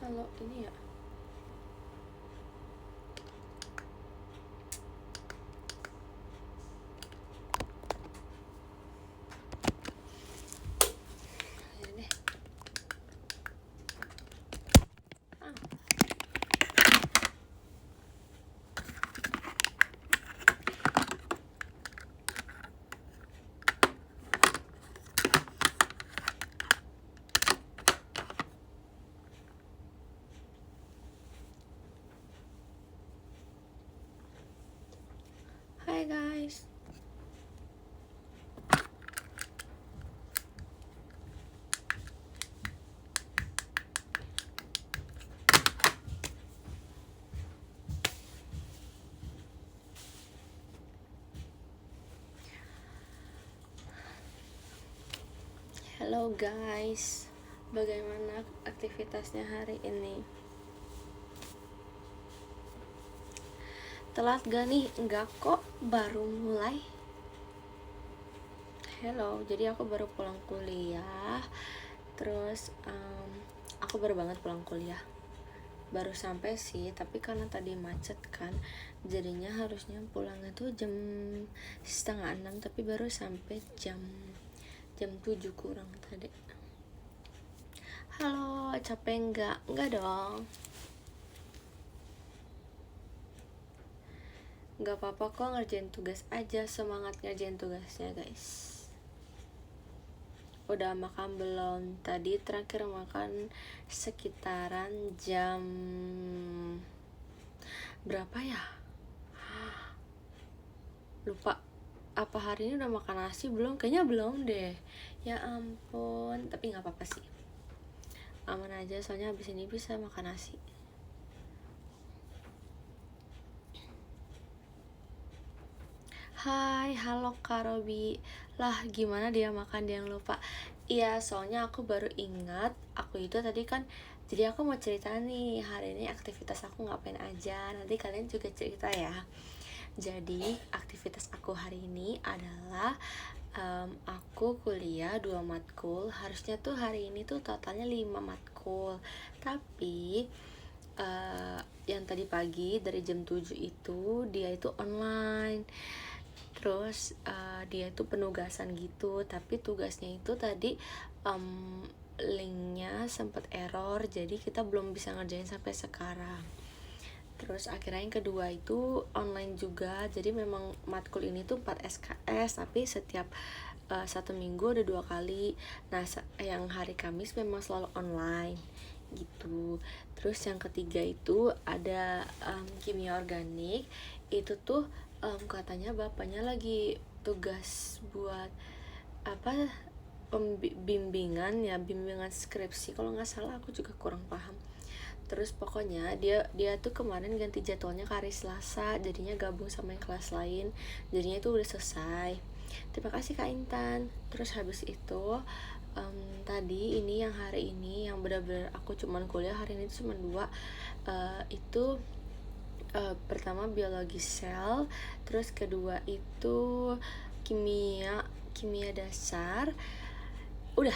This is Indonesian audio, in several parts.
kalau ini ya. Ini deh. Hai guys. Halo guys. Bagaimana aktivitasnya hari ini? Telat gak nih? Enggak kok, baru mulai. Hello, jadi aku baru pulang kuliah. Terus aku baru banget pulang kuliah. Baru sampai sih, tapi karena tadi macet kan, jadinya harusnya pulangnya tuh jam 5:30, tapi baru sampai jam 7 kurang tadi. Halo, capek enggak? Enggak dong. Enggak apa-apa kok, ngerjain tugas aja. Semangat ngerjain tugasnya guys. Udah makan belum? Tadi terakhir makan sekitaran jam berapa ya? Lupa. Apa hari ini udah makan nasi belum? Kayaknya belum deh. Ya ampun, tapi nggak apa-apa sih. Aman aja, soalnya habis ini bisa makan nasi. Hai, halo Kak Robi. Lah, gimana dia makan dia yang lupa? Iya, soalnya aku baru ingat, aku itu tadi kan, jadi aku mau cerita nih, hari ini aktivitas aku ngapain aja. Nanti kalian juga cerita ya. Jadi, aktivitas aku hari ini adalah aku kuliah 2 matkul. Harusnya tuh hari ini tuh totalnya 5 matkul. Tapi yang tadi pagi dari jam 7 itu dia itu online. Terus dia itu penugasan gitu, tapi tugasnya itu tadi linknya sempat error, jadi kita belum bisa ngerjain sampai sekarang. Terus akhirnya yang kedua itu online juga, jadi memang matkul ini tuh 4 SKS, tapi setiap 1 minggu ada 2 kali. Nah yang hari Kamis memang selalu online gitu. Terus yang ketiga itu ada kimia organik, itu tuh katanya bapaknya lagi tugas buat apa, bimbingan skripsi kalau nggak salah, aku juga kurang paham. Terus pokoknya dia tuh kemarin ganti jadwalnya ke hari Selasa, jadinya gabung sama yang kelas lain, jadinya itu udah selesai. Terima kasih Kak Intan. Terus habis itu tadi ini yang hari ini yang benar-benar aku cuman kuliah hari ini cuma 2, itu pertama biologi sel, terus kedua itu kimia dasar. Udah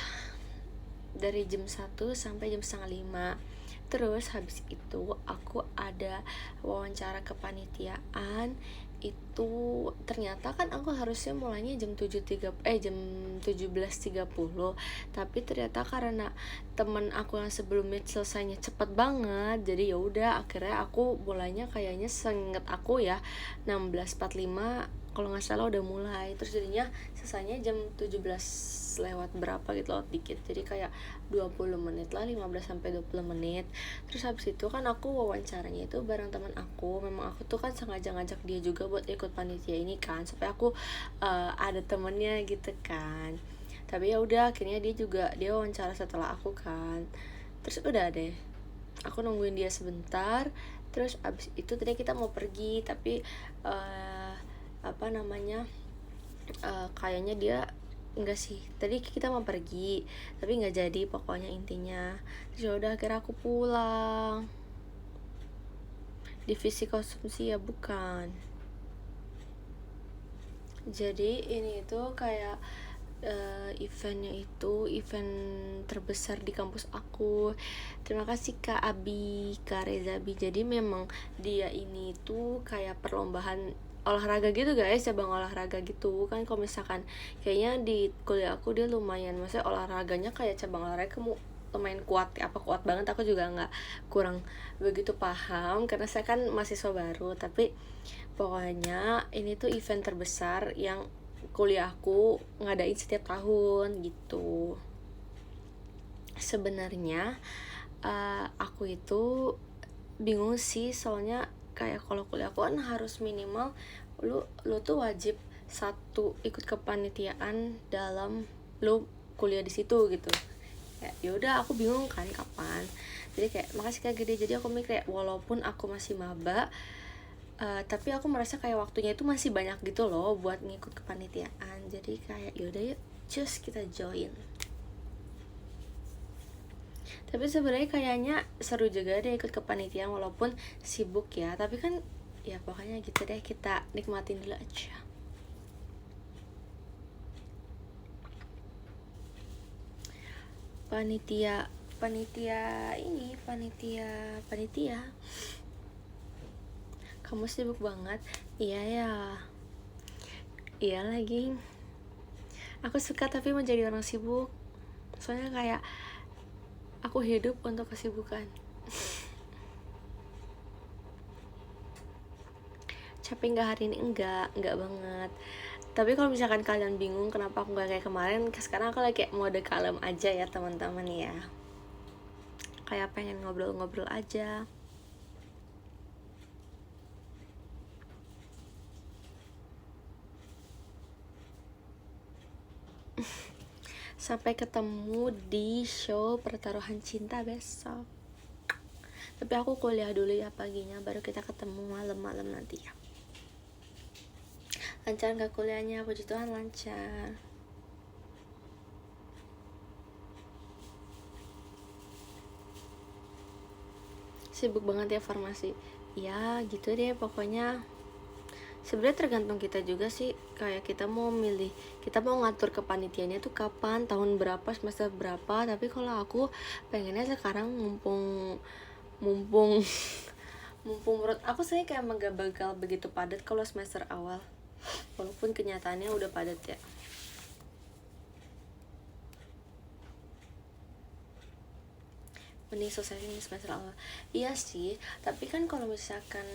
dari jam 1 sampai jam 4:30. Terus habis itu aku ada wawancara kepanitiaan. Itu ternyata kan aku harusnya mulainya jam 17:30, tapi ternyata karena temen aku yang sebelumnya selesainya cepet banget, jadi ya udah akhirnya aku mulainya kayaknya seinget aku ya 16:45 kalau nggak salah udah mulai. Terus jadinya selesainya jam 17 lewat berapa gitu, lewat dikit, jadi kayak 20 menit lah, 15 sampai 20 menit. Terus habis itu kan aku wawancaranya itu bareng teman aku. Memang aku tuh kan sengaja ngajak dia juga buat ikut panitia ini kan, supaya aku ada temennya gitu kan. Tapi ya udah akhirnya dia wawancara setelah aku kan. Terus udah deh, aku nungguin dia sebentar. Terus abis itu tadi kita mau pergi, tapi kayaknya dia enggak sih, tadi kita mau pergi tapi nggak jadi pokoknya intinya. Terus ya udah akhirnya aku pulang. Divisi konsumsi ya bukan. Jadi ini tuh kayak eventnya itu event terbesar di kampus aku. Terima kasih Kak Abi, Kak Rezabi. Jadi memang dia ini tuh kayak perlombaan olahraga gitu guys, cabang olahraga gitu kan. Kalau misalkan kayaknya di kuliah aku dia lumayan, maksudnya olahraganya kayak cabang olahraga kamu lumayan kuat, apa kuat banget aku juga nggak, kurang begitu paham karena saya kan mahasiswa baru. Tapi pokoknya ini tuh event terbesar yang kuliahku ngadain setiap tahun gitu. Sebenarnya aku itu bingung sih, soalnya kayak kalau kuliah aku kan harus minimal lu tuh wajib satu ikut kepanitiaan dalam lu kuliah di situ gitu. Ya udah aku bingung kan kapan. Jadi kayak makasih Kak Gede. Jadi aku mikir kayak walaupun aku masih maba, tapi aku merasa kayak waktunya itu masih banyak gitu loh buat ngikut kepanitiaan. Jadi kayak yaudah yuk cus kita join. Tapi sebenarnya kayaknya seru juga deh ikut kepanitiaan walaupun sibuk ya. Tapi kan ya pokoknya gitu deh, kita nikmatin dulu aja. Panitia kamu sibuk banget. Iya ya, iya lagi, aku suka tapi menjadi orang sibuk, soalnya kayak aku hidup untuk kesibukan. Capek nggak hari ini? Enggak banget. Tapi kalau misalkan kalian bingung kenapa aku nggak kayak kemarin, sekarang aku lagi kayak mode kalem aja ya teman-teman ya, kayak pengen ngobrol-ngobrol aja. Sampai ketemu di show Pertaruhan Cinta besok. Tapi aku kuliah dulu ya paginya, baru kita ketemu malam-malam nanti ya. Lancar gak kuliahnya? Puji Tuhan lancar. Sibuk banget ya farmasi. Ya gitu deh pokoknya. Sebenarnya tergantung kita juga sih, kayak kita mau milih, kita mau ngatur kepanitiaannya tuh kapan, tahun berapa, semester berapa. Tapi kalau aku pengennya sekarang mumpung mumpung menurut aku saya kayak gak bakal begitu padat kalau semester awal, walaupun kenyataannya udah padat ya. Mending selesai ini semester awal. Iya sih, tapi kan kalau misalkan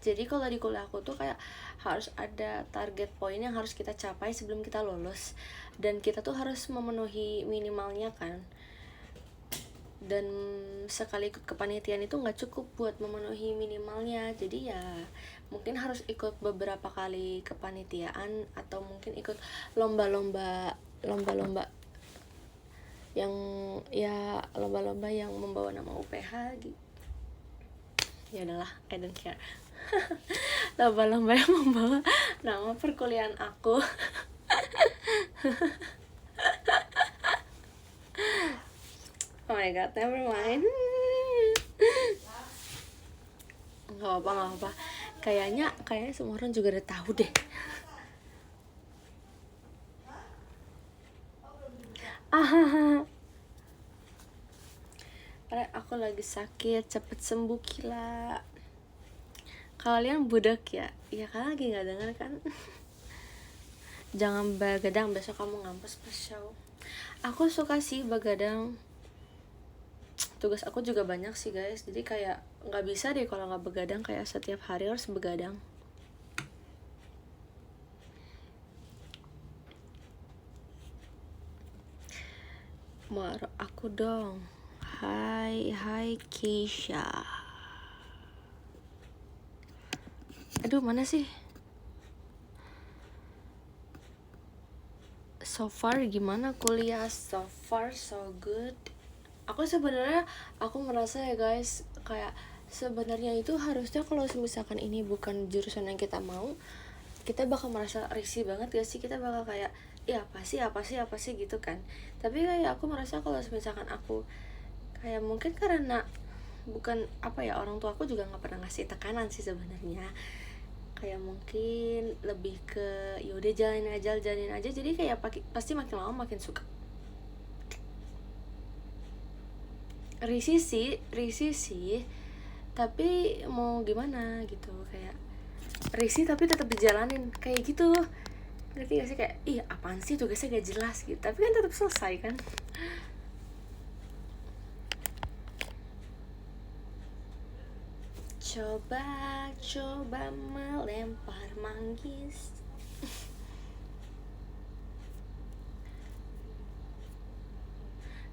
jadi kalau di kuliah aku tuh kayak harus ada target poin yang harus kita capai sebelum kita lulus, dan kita tuh harus memenuhi minimalnya kan. Dan sekali ikut kepanitiaan itu nggak cukup buat memenuhi minimalnya, jadi ya mungkin harus ikut beberapa kali kepanitiaan atau mungkin ikut lomba-lomba yang ya lomba-lomba yang membawa nama UPH gitu. Ya udahlah, I don't care. Lomba-lomba yang membawa nama perkuliahan aku. Oh my god, never mind. Gak apa-apa. Kayaknya semua orang juga udah tahu deh. Karena aku lagi sakit, cepet sembuh Kila. Kalian budak ya? Ya kan lagi nggak dengar kan? Jangan begadang, besok kamu ngampus pas show. Aku suka sih begadang. Tugas aku juga banyak sih guys, jadi kayak nggak bisa deh kalau nggak begadang, kayak setiap hari harus begadang. Mar aku dong. Hai Keisha. Aduh mana sih? So far gimana kuliah? So far so good. Aku merasa ya guys, kayak sebenarnya itu harusnya kalau misalkan ini bukan jurusan yang kita mau, kita bakal merasa risih banget gak sih? Kita bakal kayak ya apa sih gitu kan. Tapi kayak aku merasa kalau misalkan aku kayak mungkin karena bukan orang tua aku juga nggak pernah ngasih tekanan sih sebenarnya, kayak mungkin lebih ke yaudah jalanin aja, jadi kayak pasti makin lama makin suka. Risih sih tapi mau gimana gitu, kayak risih tapi tetap dijalanin kayak gitu, ngerti gak sih? Kayak apaan sih tugasnya gak jelas gitu, tapi kan tetap selesai kan. Coba melempar manggis.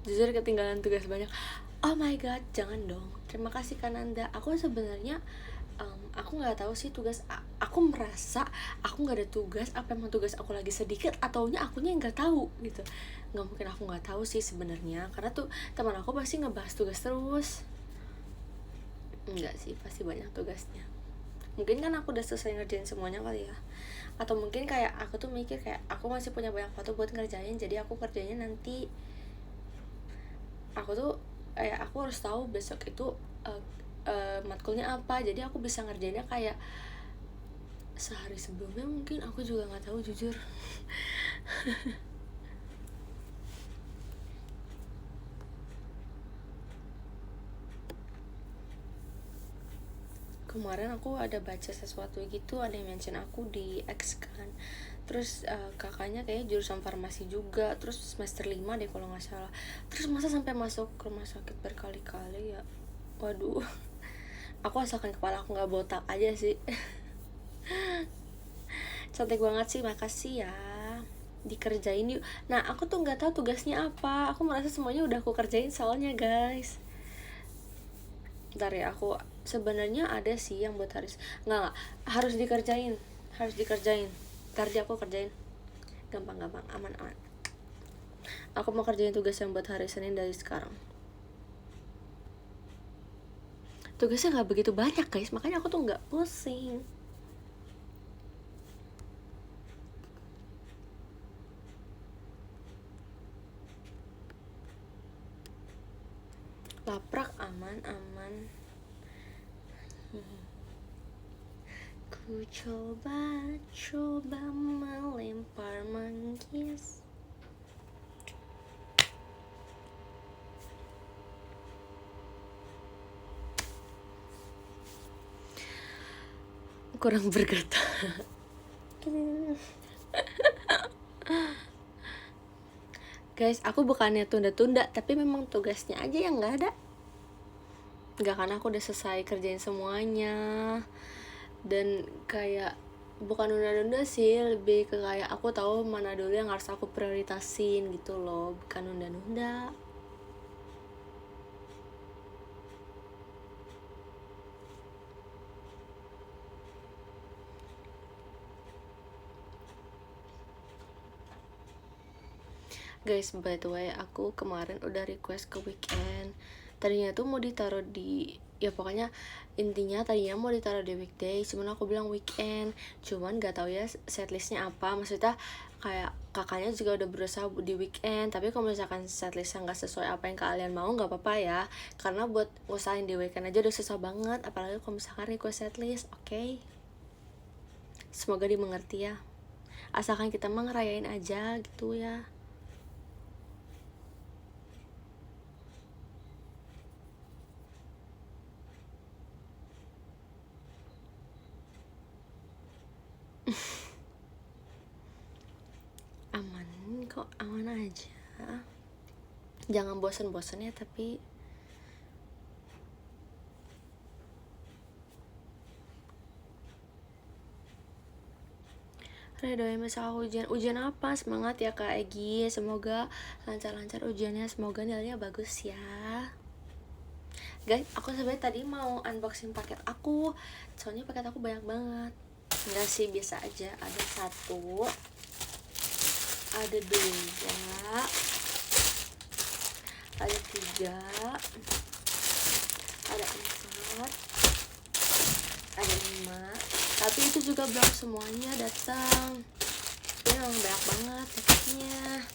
Jujur ketinggalan tugas banyak. Oh my god, jangan dong. Terima kasih Kananda. Aku sebenarnya aku nggak tahu sih tugas. Aku merasa aku nggak ada tugas. Apa emang tugas aku lagi sedikit ataunya akunya nggak tahu gitu. Nggak mungkin aku nggak tahu sih sebenarnya. Karena tuh teman aku pasti ngebahas tugas terus. Enggak sih, pasti banyak tugasnya. Mungkin kan aku udah selesai ngerjain semuanya kali ya. Atau mungkin kayak aku tuh mikir kayak aku masih punya banyak foto buat ngerjain, jadi aku kerjanya nanti. Aku tuh aku harus tahu besok itu matkulnya apa, jadi aku bisa ngerjainnya kayak sehari sebelumnya. Mungkin aku juga nggak tahu jujur. Kemarin aku ada baca sesuatu gitu, ada yang mention aku di X kan, terus kakaknya kayaknya jurusan farmasi juga, terus semester 5 deh kalau nggak salah, terus masa sampai masuk rumah sakit berkali-kali ya. Waduh. Aku asalkan kepala aku nggak botak aja sih. Cantik banget sih, makasih ya, dikerjain yuk. Nah aku tuh nggak tahu tugasnya apa, aku merasa semuanya udah aku kerjain soalnya guys. Bentar ya, aku sebenarnya ada sih yang buat Haris. Nggak, harus dikerjain. Ntar dia aku kerjain. Gampang, aman. Aku mau kerjain tugas yang buat hari Senin dari sekarang. Tugasnya nggak begitu banyak guys, makanya aku tuh nggak pusing. Laprak aman. Ku coba melempar manggis. Kurang bergerak. Guys, aku bukannya tunda-tunda, tapi memang tugasnya aja yang nggak ada. Nggak, karena aku udah selesai kerjain semuanya. Dan kayak bukan nunda-nunda sih, lebih ke kayak aku tahu mana dulu yang harus aku prioritasin gitu loh, bukan nunda-nunda. Guys, by the way, aku kemarin udah request ke weekend. Tadinya tuh mau ditaruh di, ya pokoknya intinya tadinya mau ditaruh di weekday, cuman aku bilang weekend. Cuman gak tahu ya setlistnya apa. Maksudnya kayak kakaknya juga udah berusaha di weekend, tapi kalau misalkan setlistnya nggak sesuai apa yang kalian mau, nggak apa-apa ya. Karena buat ngusahain di weekend aja udah susah banget, apalagi kalau misalkan request setlist. Oke? Semoga dimengerti ya. Asalkan kita mah ngerayain aja gitu ya. Aman aja, jangan bosen-bosen ya. Tapi doain misal ujian apa, semangat ya Kak Egi, semoga lancar-lancar ujiannya, semoga nilainya bagus ya guys. Aku sebenarnya tadi mau unboxing paket aku, soalnya paket aku banyak banget. Enggak sih, biasa aja. Ada 1, ada 2, ada 3, ada 4, ada 5. Tapi itu juga belum semuanya datang. Ini memang banyak banget paketnya.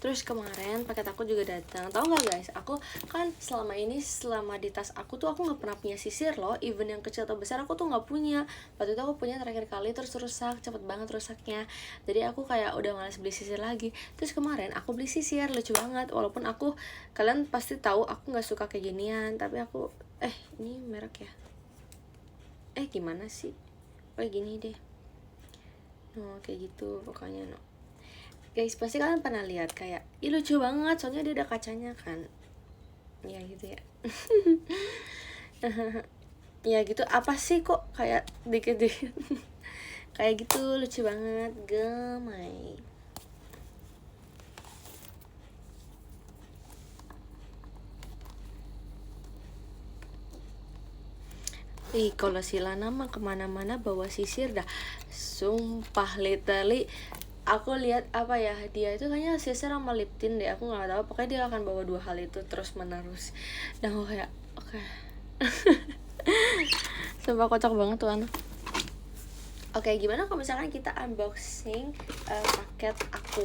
Terus kemarin paket aku juga datang. Tahu nggak guys, aku kan selama di tas aku tuh aku nggak pernah punya sisir loh, even yang kecil atau besar aku tuh nggak punya. Waktu itu aku punya terakhir kali terus rusak, cepet banget rusaknya. Jadi aku kayak udah malas beli sisir lagi. Terus kemarin aku beli sisir, lucu banget. Walaupun kalian pasti tahu aku nggak suka kayak ginian, tapi aku ini merek ya. Gimana sih? Gini deh. No, kayak gitu pokoknya no. Guys, pasti kalian pernah lihat kayak, ih lucu banget, soalnya dia ada kacanya kan. Ya gitu ya. Ya gitu, apa sih kok kayak dikit-dikit. Kayak gitu, lucu banget, gemay. Kalau si Lana mah kemana-mana bawa sisir dah. Sumpah literally aku lihat apa ya, dia itu kayaknya sisir sama lip tint deh, aku nggak tahu, pokoknya dia akan bawa dua hal itu terus menerus. Dan aku kayak oke. Sumpah kocak banget tuh anak. Oke, gimana kalau misalkan kita unboxing paket aku.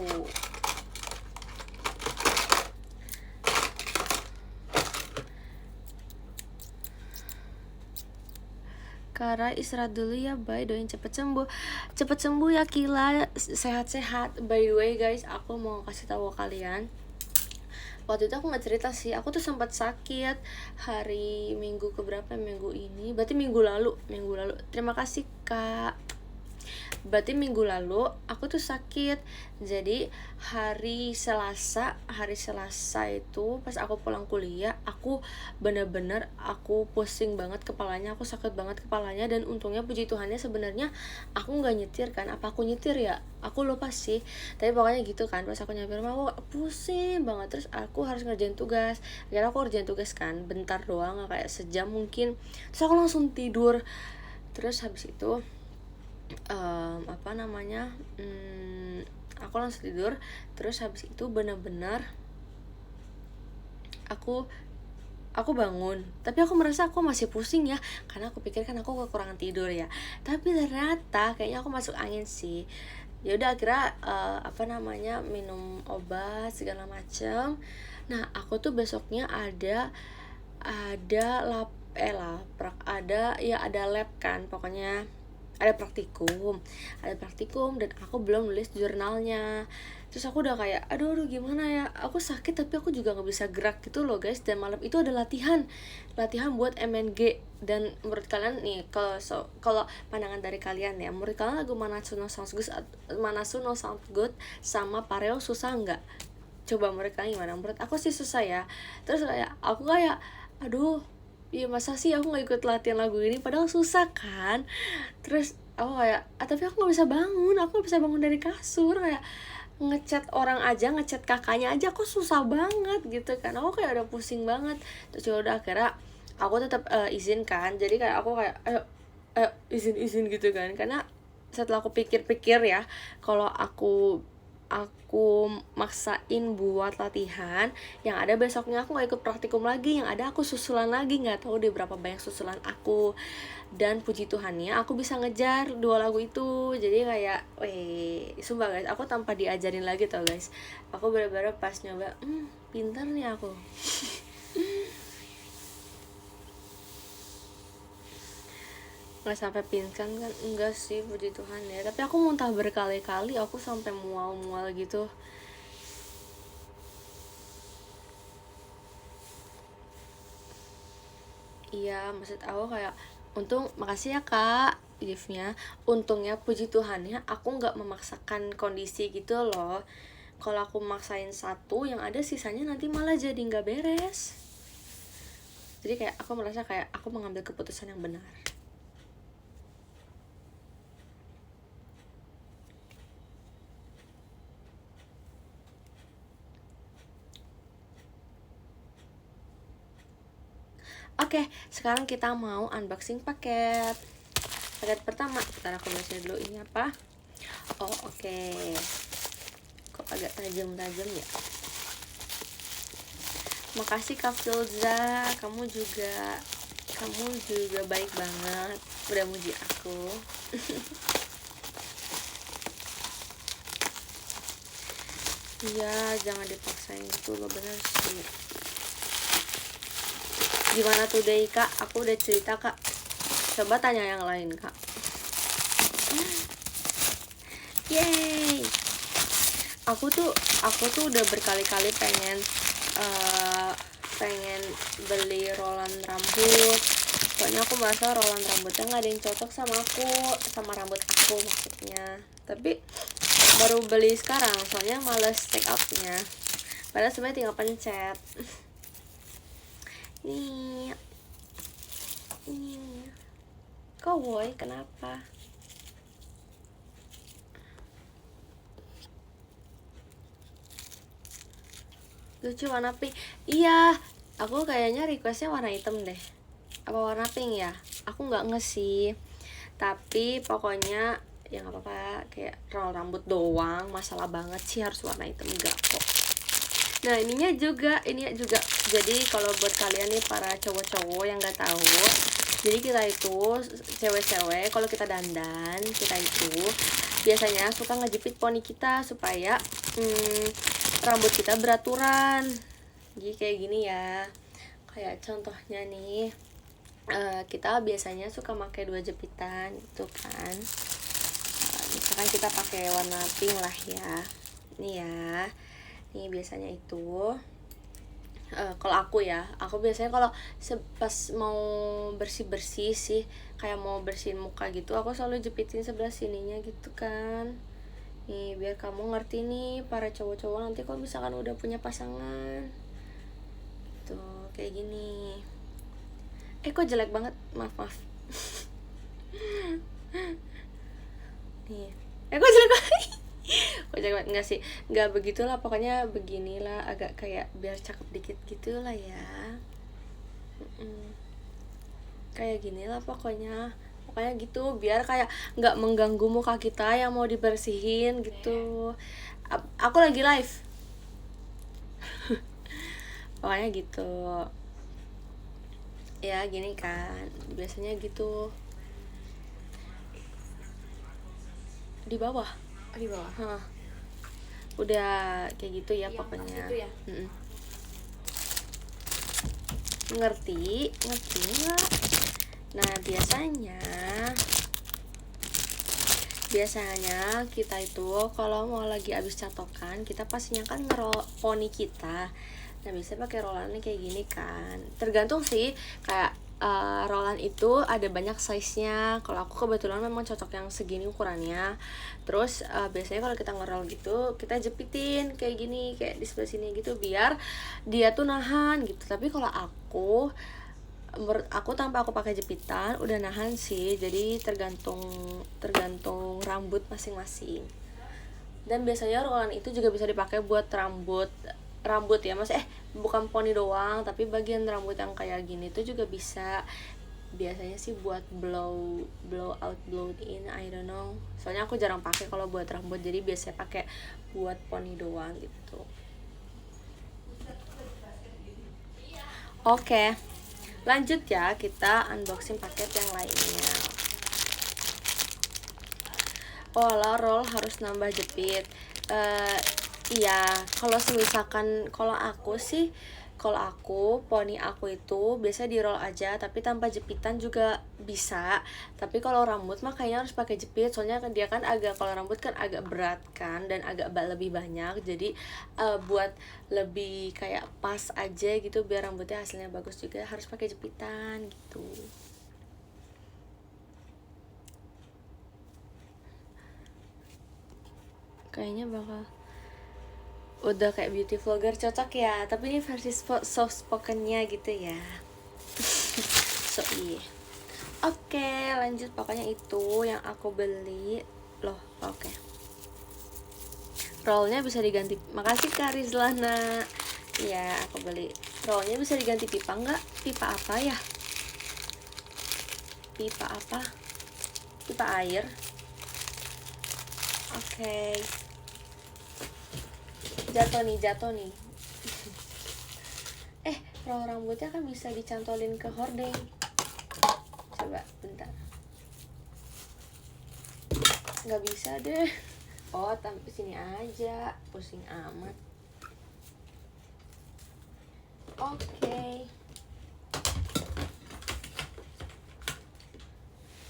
Kara istirahat dulu ya, bye, doain cepet sembuh ya Kila, sehat-sehat. By the way guys, aku mau kasih tahu kalian, waktu itu aku nggak cerita sih, aku tuh sempat sakit hari Minggu keberapa, minggu ini, berarti minggu lalu. Terima kasih Kak. Berarti minggu lalu aku tuh sakit. Jadi hari Selasa itu pas aku pulang kuliah, aku bener-bener aku pusing banget kepalanya, aku sakit banget kepalanya. Dan untungnya puji Tuhannya sebenarnya aku nggak nyetir kan, apa aku nyetir ya, aku lupa sih, tapi pokoknya gitu kan. Pas aku nyampe rumah aku pusing banget, terus aku harus ngerjain tugas. Akhirnya aku ngerjain tugas kan, bentar doang, kayak sejam mungkin, terus aku langsung tidur. Terus habis itu aku langsung tidur. Terus habis itu benar-benar aku bangun, tapi aku merasa aku masih pusing ya, karena aku pikir kan aku kekurangan tidur ya, tapi ternyata kayaknya aku masuk angin sih. Ya udah akhirnya minum obat segala macam. Nah aku tuh besoknya ada lab kan, pokoknya ada praktikum dan aku belum nulis jurnalnya. Terus aku udah kayak aduh gimana ya, aku sakit tapi aku juga nggak bisa gerak gitu loh guys. Dan malam itu ada latihan buat MNG. Dan menurut kalian nih, kalau pandangan dari kalian ya, menurut kalian lagu Manatsu no Sound Good sama Pareo susah nggak? Coba menurut kalian gimana? Menurut aku sih susah ya. Terus aku kayak aduh, iya masa sih aku nggak ikut latihan lagu ini, padahal susah kan. Terus aku kayak tapi aku nggak bisa bangun dari kasur, kayak ngechat orang aja, ngechat kakaknya aja aku susah banget gitu kan. Aku kayak udah pusing banget. Terus udah akhirnya aku tetap izin kan. Jadi kayak aku kayak ayo izin gitu kan, karena setelah aku pikir-pikir ya, kalau aku maksain buat latihan, yang ada besoknya aku gak ikut praktikum lagi, yang ada aku susulan lagi, gak tahu deh berapa banyak susulan aku. Dan puji Tuhannya aku bisa ngejar 2 lagu itu. Jadi kayak sumpah guys, aku tanpa diajarin lagi tau guys, aku bener-bener pas nyoba pintar nih aku. Nggak sampai pingsan kan, enggak sih puji Tuhan ya, tapi aku muntah berkali-kali, aku sampai mual-mual gitu. Iya, maksud aku kayak makasih ya Kak giftnya. Untungnya puji Tuhannya aku nggak memaksakan kondisi gitu loh. Kalau aku maksain satu, yang ada sisanya nanti malah jadi nggak beres. Jadi kayak aku merasa kayak aku mengambil keputusan yang benar. Oke, sekarang kita mau unboxing paket pertama. Ntar aku baca dulu ini apa. Oke. Kok agak tajam ya. Makasih Kak Filza, kamu juga baik banget, udah muji aku. Iya, jangan dipaksain itu lo, bener sih. Gimana tuh deh kak, aku udah cerita kak, coba tanya yang lain kak. Yeay, aku tuh udah berkali-kali pengen beli rolan rambut. Soalnya aku merasa rolan rambutnya nggak ada yang cocok sama aku, sama rambut aku maksudnya. Tapi baru beli sekarang, soalnya males take outnya. Padahal sebenarnya tinggal pencet. Nih, Cowboy, kenapa? Lucu warna pink. Iya, aku kayaknya requestnya warna hitam deh. Apa warna pink ya? Aku nggak nge sih. Tapi pokoknya ya nggak apa-apa, kayak roll rambut doang. Masalah banget sih harus warna hitam, enggak kok. Nah ininya juga. Jadi kalau buat kalian nih para cowok-cowok yang nggak tahu, jadi kita itu cewek-cewek kalau kita dandan, kita itu biasanya suka ngejepit poni kita supaya rambut kita beraturan. Jadi kayak gini ya, kayak contohnya nih, kita biasanya suka pakai 2 jepitan gitu kan. Misalkan kita pakai warna pink lah ya, nih ya, nih biasanya itu. Kalau aku biasanya kalau pas mau bersih sih, kayak mau bersihin muka gitu, aku selalu jepitin sebelah sininya gitu kan. Nih biar kamu ngerti nih para cowok-cowok nanti kalau misalkan udah punya pasangan tuh kayak gini. Kok jelek banget, maaf. Nih kok jelek banget. Kok jelek banget, enggak sih, enggak begitulah, pokoknya beginilah, agak kayak biar cakep dikit gitulah ya. Kayak ginilah pokoknya gitu, biar kayak nggak mengganggu muka kita yang mau dibersihin gitu. Aku lagi live. Pokoknya gitu ya, gini kan biasanya gitu. Di bawah. Hah. Udah kayak gitu ya, pokoknya gitu ya? Ngerti nggak? Nah biasanya kita itu kalau mau lagi abis catokan, kita pastinya kan ngerol poni kita. Nah biasanya pakai rolannya kayak gini kan, tergantung sih, kayak rolan itu ada banyak size-nya. Kalau aku kebetulan memang cocok yang segini ukurannya. Terus biasanya kalau kita ngerol gitu, kita jepitin kayak gini, kayak di sebelah sini gitu, biar dia tuh nahan gitu. Tapi kalau aku tanpa aku pakai jepitan udah nahan sih. Jadi tergantung rambut masing-masing. Dan biasanya rolan itu juga bisa dipakai buat rambut ya, maksudnya bukan poni doang, tapi bagian rambut yang kayak gini tuh juga bisa. Biasanya sih buat blow out, blow in, I don't know. Soalnya aku jarang pakai kalau buat rambut, jadi biasanya pakai buat poni doang gitu. Oke. Lanjut ya, kita unboxing paket yang lainnya. Roll harus nambah jepit. Iya, kalau aku poni aku itu biasa di roll aja, tapi tanpa jepitan juga bisa. Tapi kalau rambut mah kayaknya harus pakai jepit, soalnya kan dia kan kalau rambut kan agak berat kan, dan agak lebih banyak. Jadi buat lebih kayak pas aja gitu, biar rambutnya hasilnya bagus juga, harus pakai jepitan gitu. Kayaknya bakal udah kayak beauty vlogger, cocok ya. Tapi ini versi soft spokennya gitu ya. So iya. Oke, lanjut. Pokoknya itu yang aku beli loh. Oke. Rollnya bisa diganti. Makasih Kak Rizlana. Iya, aku beli. Rollnya bisa diganti pipa nggak? Pipa apa ya? Pipa apa? Pipa air. Oke. Jatuh nih. Roll rambutnya kan bisa dicantolin ke hordeng. Coba bentar. Nggak bisa deh. Oh, tampil sini aja, pusing amat. Oke.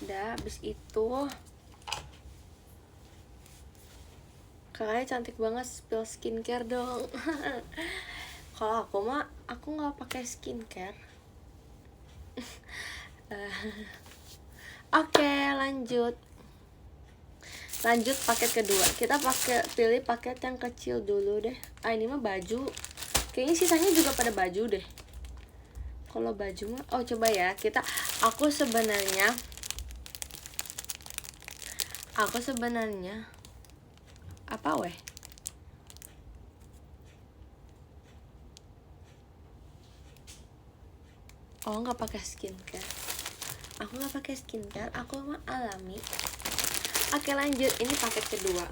Udah, habis itu kakaknya cantik banget, spill skincare dong. Kalau aku mah, aku nggak pakai skincare. Oke, lanjut paket kedua. Kita pilih paket yang kecil dulu deh. Ini mah baju. Kayaknya sisanya juga pada baju deh. Kalau baju mah, coba ya. Aku sebenarnya apa weh? Nggak pakai skincare. Aku nggak pakai skincare. Aku mah alami. Oke, lanjut. Ini paket kedua.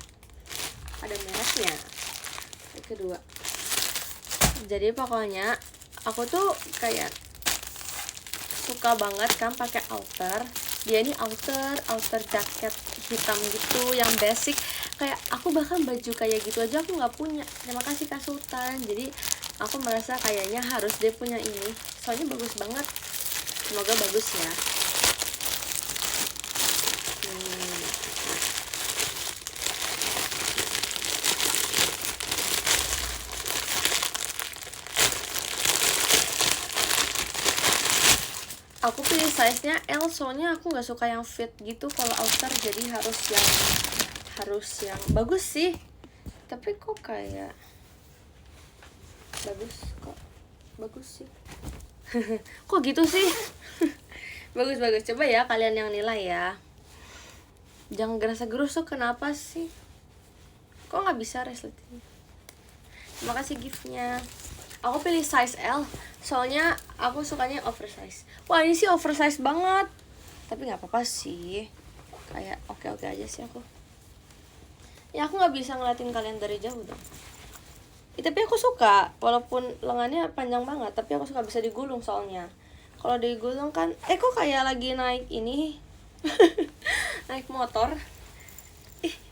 Ada mereknya. Paket kedua. Jadi pokoknya aku tuh kayak suka banget kan pakai outer. Dia ini outer jaket hitam gitu yang basic. Kayak aku bahkan baju kayak gitu aja aku nggak punya. Terima kasih Kak Sultan. Jadi aku merasa kayaknya harus dia punya ini. Soalnya bagus banget. Semoga bagus ya. Aku pilih size-nya L soalnya aku nggak suka yang fit gitu kalau outer, jadi harus yang bagus sih. Tapi kok kayak bagus sih. Kok gitu sih? Bagus. Coba ya kalian yang nilai ya. Jangan gerasa-gerus tuh kenapa sih? Kok nggak bisa resleting? Terima kasih giftnya. Aku pilih size L soalnya aku sukanya oversize. Wah, ini sih oversize banget, tapi nggak apa-apa sih, kayak oke aja sih aku. Ya aku nggak bisa ngeliatin kalian dari jauh dong. Tapi aku suka walaupun lengannya panjang banget, tapi aku suka bisa digulung soalnya. Kalau digulung kan kok kayak lagi naik ini naik motor.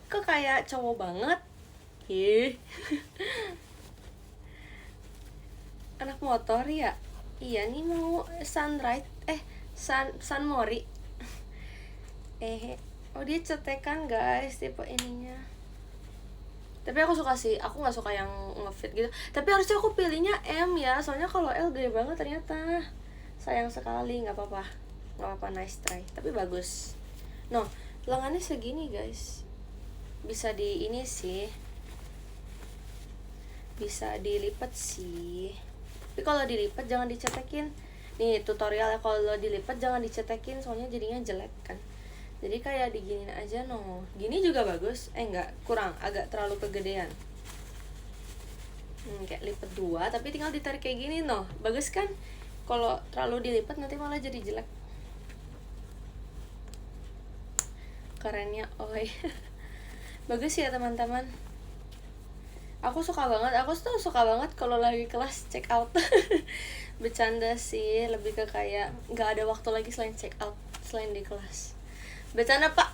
Kok kayak cowok banget. Anak motor ya. Iya nih mau Sunride Sun Mori. Dia cetekan guys tipe ininya. Tapi aku suka sih, aku nggak suka yang ngefit gitu. Tapi harusnya aku pilihnya M ya, soalnya kalau L gede banget ternyata. Sayang sekali. Nggak apa-apa, nice try. Tapi bagus. Lengannya segini guys. Bisa di ini sih, bisa dilipat sih. Tapi kalau dilipat jangan dicetekin. Nih tutorialnya, kalau dilipat jangan dicetekin soalnya jadinya jelek kan. Jadi kayak diginin aja Gini juga bagus. Enggak, kurang, agak terlalu kegedean. Kayak lipat 2 tapi tinggal ditarik kayak gini bagus kan. Kalau terlalu dilipat nanti malah jadi jelek. Kerennya bagus ya teman-teman. Aku suka banget kalau lagi kelas check out. Bercanda sih, lebih ke kayak nggak ada waktu lagi selain check out, selain di kelas. Bercanda pak.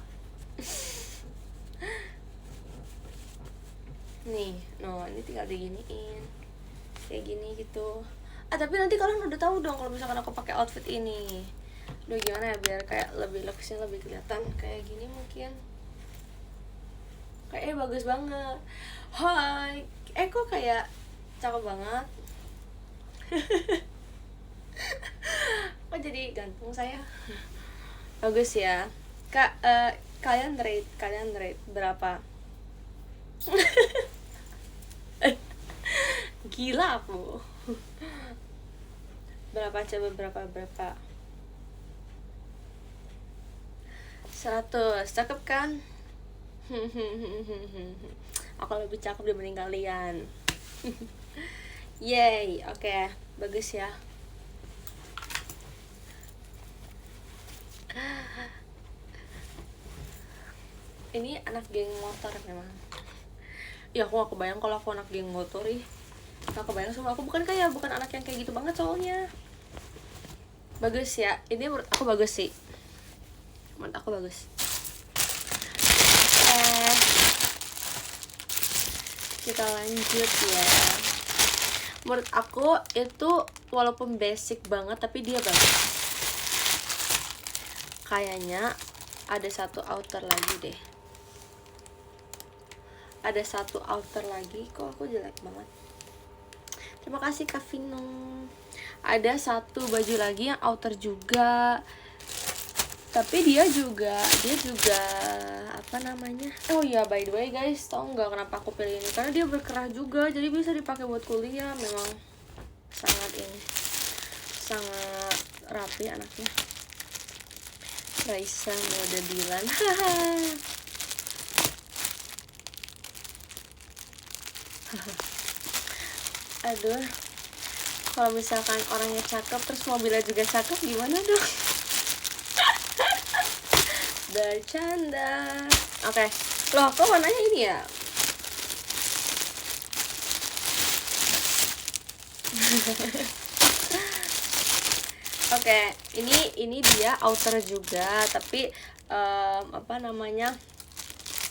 Nih, ini tinggal diginiin kayak gini gitu. Tapi nanti kalian udah tahu dong kalau misalkan aku pakai outfit ini. Gimana ya biar kayak lebih luxnya lebih kelihatan kayak gini mungkin. Kayak bagus banget. Hai, kok kayak cakep banget. Kok jadi gantung saya. Bagus ya. Kak, kalian rate berapa? Gila aku. Berapa? 100, cakep kan? Aku lebih cakep dibanding kalian. Yay, oke, bagus ya. Ini anak geng motor memang. Ya aku gak kebayang kalau aku anak geng motor gak kebayang sama aku, bukan anak yang kayak gitu banget soalnya. Bagus ya, ini menurut aku bagus sih. Kita lanjut ya. Menurut aku itu walaupun basic banget tapi dia bagus. Kayaknya ada satu outer lagi deh. Ada satu outer lagi. Kok aku jelek banget. Terima kasih Kak Vino. Ada satu baju lagi yang outer juga. Tapi dia juga apa namanya? Oh iya, by the way guys, tau nggak kenapa aku pilih ini? Karena dia berkerah juga, jadi bisa dipakai buat kuliah. Memang sangat rapi anaknya. Raisa mode Dilan. Aduh, kalau misalkan orangnya cakep terus mobilnya juga cakep gimana dong? Bercanda. Oke. Loh, kok warnanya ini ya? Oke, ini dia outer juga, tapi apa namanya?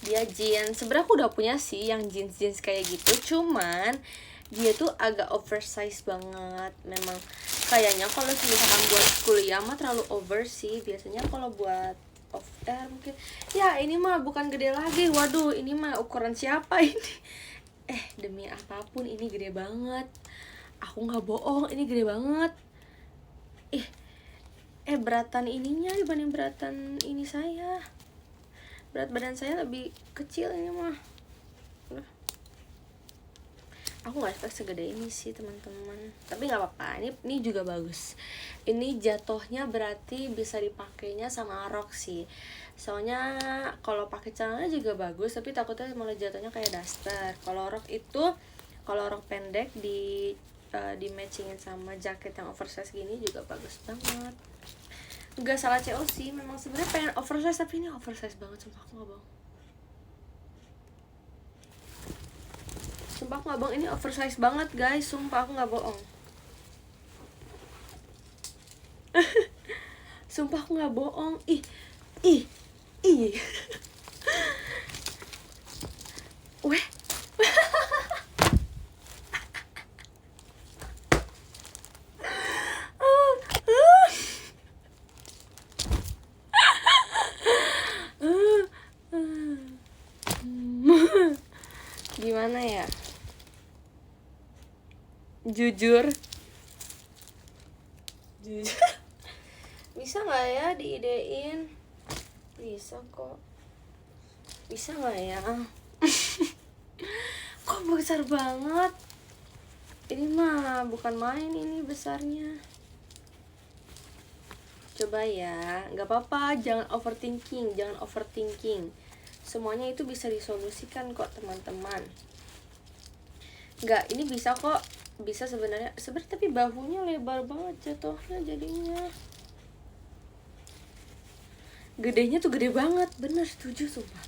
Dia jeans. Sebenarnya aku udah punya sih yang jeans kayak gitu, cuman dia tuh agak oversize banget. Memang kayaknya kalau misalkan buat kuliah mah terlalu over sih. Biasanya kalau buat off air mungkin. Ya, ini mah bukan gede lagi. Waduh, ini mah ukuran siapa ini? Demi apapun ini gede banget. Aku nggak bohong, ini gede banget. Beratan ininya dibanding beratan ini saya. Berat badan saya lebih kecil ini mah. Aku nggak expect segede ini sih teman-teman. Tapi nggak apa-apa. Ini juga bagus. Ini jatuhnya berarti bisa dipakainya sama rok sih. Soalnya kalau pakai celana juga bagus, tapi takutnya malah jatuhnya kayak daster. Kalau rok pendek di matchingin sama jaket yang oversize gini juga bagus banget. Nggak salah CO sih, memang sebenarnya pengen oversize tapi ini oversize banget, sumpah aku nggak bohong. Sumpah aku nggak bohong, ini oversize banget guys, sumpah aku nggak bohong. Sumpah aku nggak bohong. Ih. Weh. Gimana ya? Jujur bisa nggak ya diidein? Bisa kok. Bisa nggak ya? Kok besar banget? Ini mah bukan main, ini besarnya. Coba ya, nggak apa-apa, jangan overthinking. Semuanya itu bisa disolusikan kok teman-teman. Nggak, ini bisa kok. Bisa sebenarnya tapi bahunya lebar banget jatuhnya jadinya. Gedenya tuh gede banget, bener, setuju sumpah.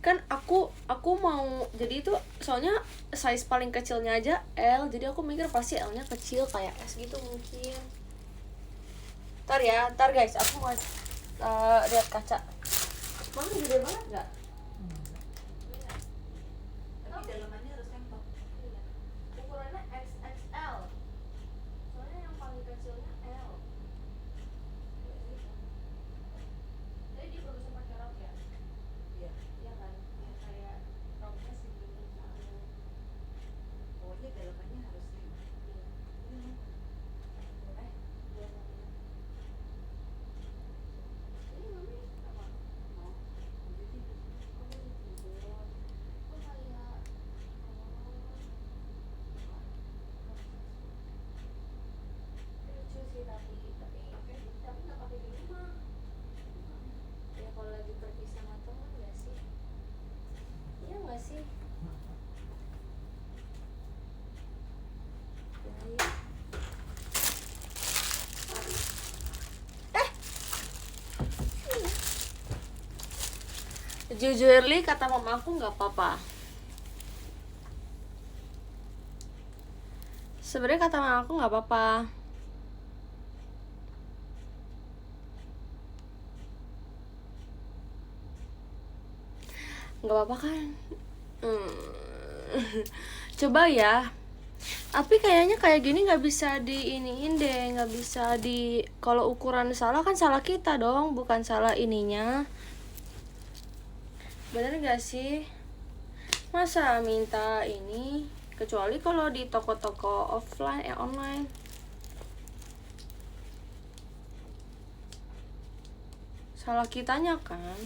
Kan aku mau, jadi itu soalnya size paling kecilnya aja L, jadi aku mikir pasti L nya kecil kayak S gitu mungkin. Ntar guys, aku mau lihat kaca. Mana gede banget nggak? Tapi dalamannya harus nempel. Ukurannya XXL. Soalnya yang paling kecilnya L. Jadi dia bagusan pakai rok ya? Iya. Iya kan? Ya, kayak roknya segini gitu. Pokoknya dalamannya harus nempel. Iya. Boleh? Boleh. Ini mami apa? Mau? Jadi lucu sih tapi nggak pakai di rumah ya, kalau lagi pergi sama teman nggak sih? Iya nggak sih? Jujur li, kata mama aku nggak apa-apa. Sebenarnya kata mama aku nggak apa-apa. nggak apa-apa kan? Hmm. Coba ya. Tapi kayaknya kayak gini nggak bisa diiniin deh, nggak bisa di, kalau ukuran salah kan salah kita dong, bukan salah ininya. Bener nggak sih? Masa minta ini, kecuali kalau di toko-toko offline online. Salah kitanya kan.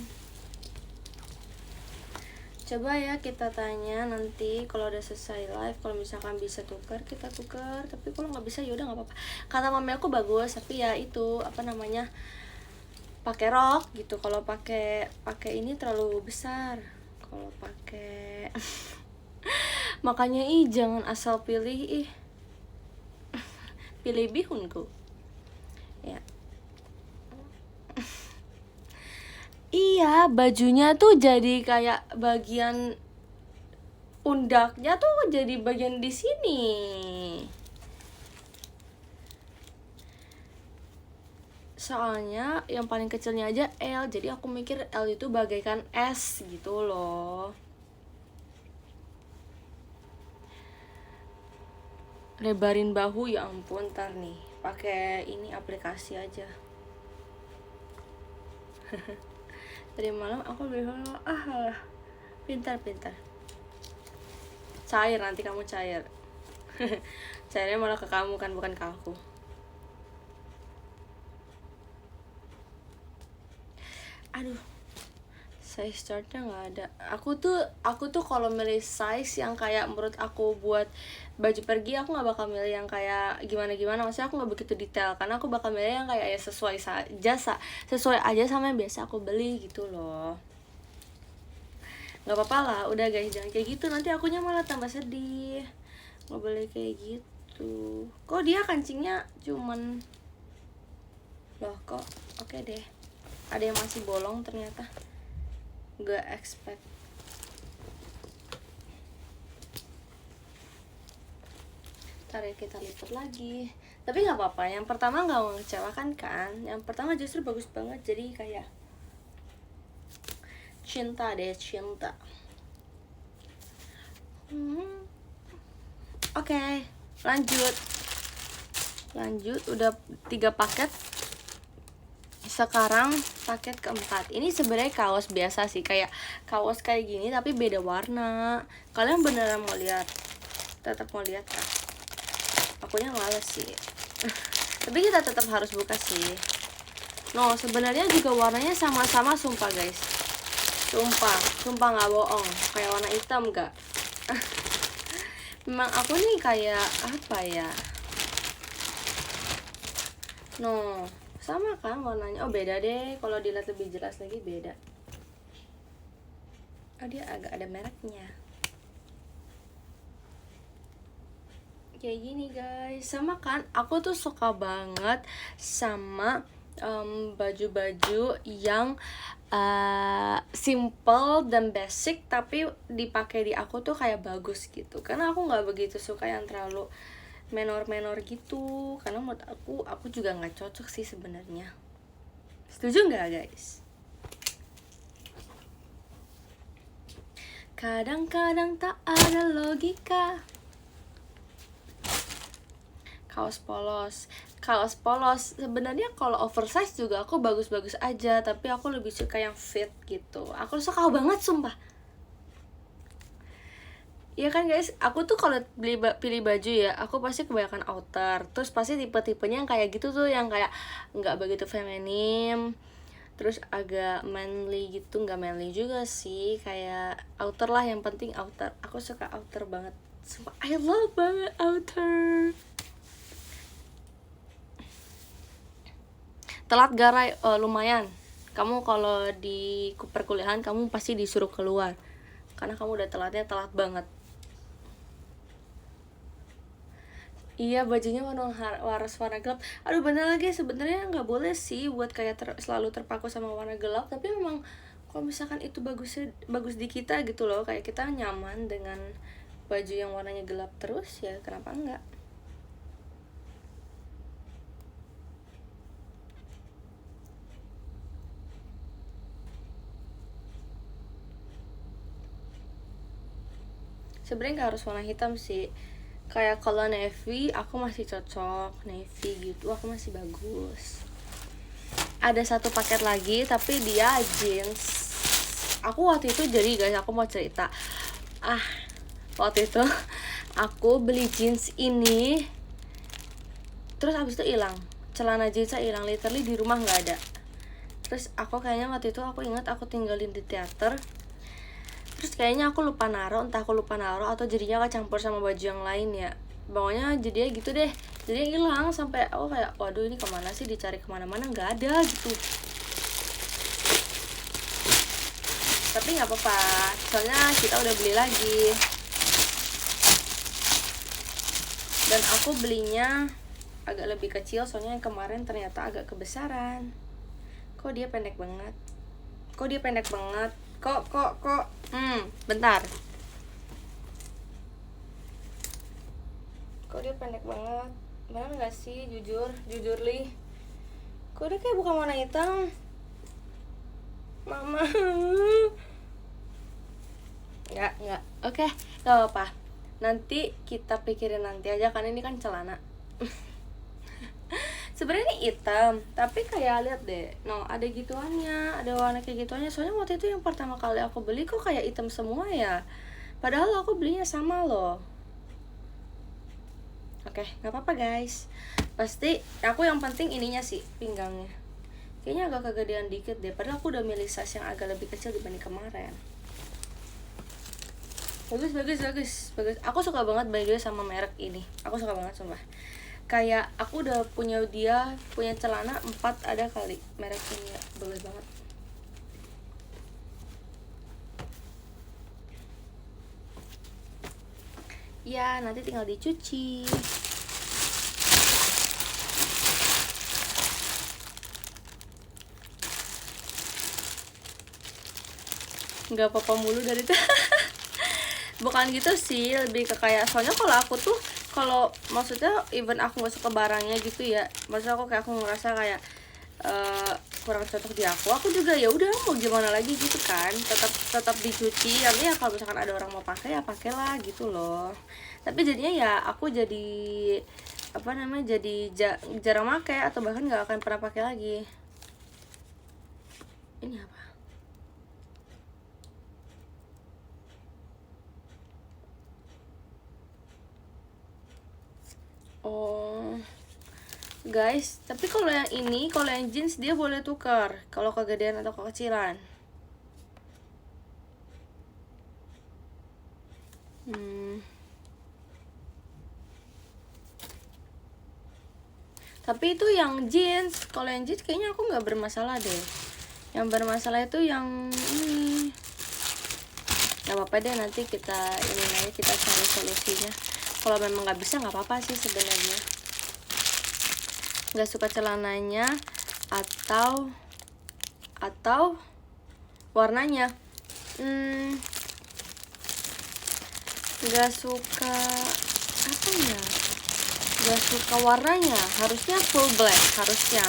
Coba ya kita tanya nanti kalau udah selesai live, kalau misalkan bisa tukar kita tukar, tapi kalau nggak bisa yaudah nggak apa-apa. Kata mami aku bagus, tapi ya itu apa namanya, pakai rok gitu. Kalau pakai ini terlalu besar. Kalau pakai makanya jangan asal pilih pilih bihunku ya. Iya, bajunya tuh jadi kayak bagian undaknya tuh jadi bagian di sini. Soalnya yang paling kecilnya aja L, jadi aku mikir L itu bagaikan S gitu loh. Lebarin bahu, ya ampun, ntar nih pakai ini aplikasi aja. Tadi malam aku bilang pintar cair, nanti kamu cair. Cairnya malah ke kamu kan, bukan ke aku. Aduh, size chartnya nggak ada. Aku tuh kalau milih size yang kayak menurut aku buat baju pergi, aku nggak bakal milih yang kayak gimana, maksudnya aku nggak begitu detail, karena aku bakal milih yang kayak ya sesuai aja sama yang biasa aku beli gitu loh. Nggak apa-apa lah, udah guys, jangan kayak gitu, nanti akunya malah tambah sedih. Nggak boleh kayak gitu. Kok dia kancingnya cuman, loh kok oke deh, ada yang masih bolong ternyata, gak expect. Ntar ya kita lipat lagi, tapi nggak apa-apa, yang pertama nggak mengecewakan kan, yang pertama justru bagus banget, jadi kayak cinta deh, cinta. Oke, lanjut udah 3 paket. Sekarang paket keempat. Ini sebenarnya kaos biasa sih, kayak kaos kayak gini tapi beda warna. Kalian beneran mau lihat? Tetap mau lihat kan? Akunya males sih. Tapi kita tetap harus buka sih. No, sebenarnya juga warnanya sama-sama, sumpah guys. Sumpah nggak bohong. Kayak warna hitam gak? Memang aku nih kayak apa ya? No, sama kan warnanya. Oh beda deh, kalau dilihat lebih jelas lagi beda. Oh dia agak ada mereknya. Kayak gini guys, sama kan? Aku tuh suka banget sama baju-baju yang simple dan basic, tapi dipakai di aku tuh kayak bagus gitu. Karena aku nggak begitu suka yang terlalu menor gitu, karena menurut aku juga nggak cocok sih sebenarnya. Setuju nggak guys? Kadang-kadang tak ada logika. Kaos polos sebenarnya kalau oversize juga aku bagus-bagus aja, tapi aku lebih suka yang fit gitu. Aku suka banget sumpah. Iya kan guys, aku tuh kalau pilih baju ya, aku pasti kebanyakan outer. Terus pasti tipe-tipenya yang kayak gitu tuh, yang kayak nggak begitu feminim, terus agak manly gitu. Nggak manly juga sih, kayak outer lah, yang penting outer. Aku suka outer banget, sumpah, I love banget outer. Telat garai, lumayan. Kamu kalau di perkuliahan kamu pasti disuruh keluar, karena kamu udah telat banget. Iya, bajunya warna gelap. Aduh bener lagi, sebenarnya nggak boleh sih buat kayak selalu terpaku sama warna gelap, tapi memang kalau misalkan itu bagus di kita gitu loh, kayak kita nyaman dengan baju yang warnanya gelap terus, ya kenapa enggak. Sebenarnya nggak harus warna hitam sih, kayak kalau navy aku masih cocok, navy gitu aku masih bagus. Ada satu paket lagi tapi dia jeans. Aku waktu itu, jadi guys aku mau cerita, waktu itu aku beli jeans ini, terus abis itu hilang, celana jeansnya hilang, literally di rumah nggak ada. Terus aku kayaknya waktu itu aku ingat aku tinggalin di teater, terus kayaknya aku lupa naro, entah aku lupa naro atau jadinya kecampur sama baju yang lain ya, pokoknya jadinya gitu deh, jadinya hilang. Sampai aku kayak waduh ini kemana sih, dicari kemana-mana nggak ada gitu. Tapi nggak apa-apa, soalnya kita udah beli lagi. Dan aku belinya agak lebih kecil, soalnya yang kemarin ternyata agak kebesaran. Kok dia pendek banget? Kok bentar. Kok dia pendek banget? Bener nggak sih? Jujur Li. Kok dia kayak bukan warna hitam? Mama. Nggak. Oke, nggak apa-apa. Nanti kita pikirin nanti aja, kan ini kan celana. Sebenarnya ini hitam, tapi kayak lihat deh, ada gituannya, ada warna kayak gituannya. Soalnya waktu itu yang pertama kali aku beli kok kayak hitam semua ya, padahal aku belinya sama loh. Oke, nggak apa-apa guys. Pasti aku yang penting ininya sih, pinggangnya. Kayaknya agak kegedean dikit deh, padahal aku udah milih size yang agak lebih kecil dibanding kemarin. Bagus. Aku suka banget by the way sama merek ini. Aku suka banget sumpah. Kayak aku udah punya celana 4 ada kali merek ini ya. Bagus banget. Ya, nanti tinggal dicuci. Nggak apa-apa mulu dari itu. Bukan gitu sih, lebih ke kayak, soalnya kalau aku tuh, kalau maksudnya even aku nggak suka barangnya gitu ya, maksudnya aku ngerasa kayak kurang cocok di aku juga ya udah mau gimana lagi gitu kan, tetap dicuci. Tapi ya kalau misalkan ada orang mau pakai ya pakailah gitu loh. Tapi jadinya ya aku jadi jarang pakai atau bahkan nggak akan pernah pakai lagi. Ini apa? Oh guys, tapi kalau yang jeans dia boleh tukar kalau kegedean atau kekecilan. Tapi itu yang jeans, kalau yang jeans kayaknya aku nggak bermasalah deh. Yang bermasalah itu yang ini. Gak apa-apa deh, nanti kita cari solusinya. Kalau memang nggak bisa nggak apa-apa sih sebenarnya. Nggak suka celananya atau warnanya. Nggak suka apa ya? Nggak suka warnanya, harusnya full black harusnya.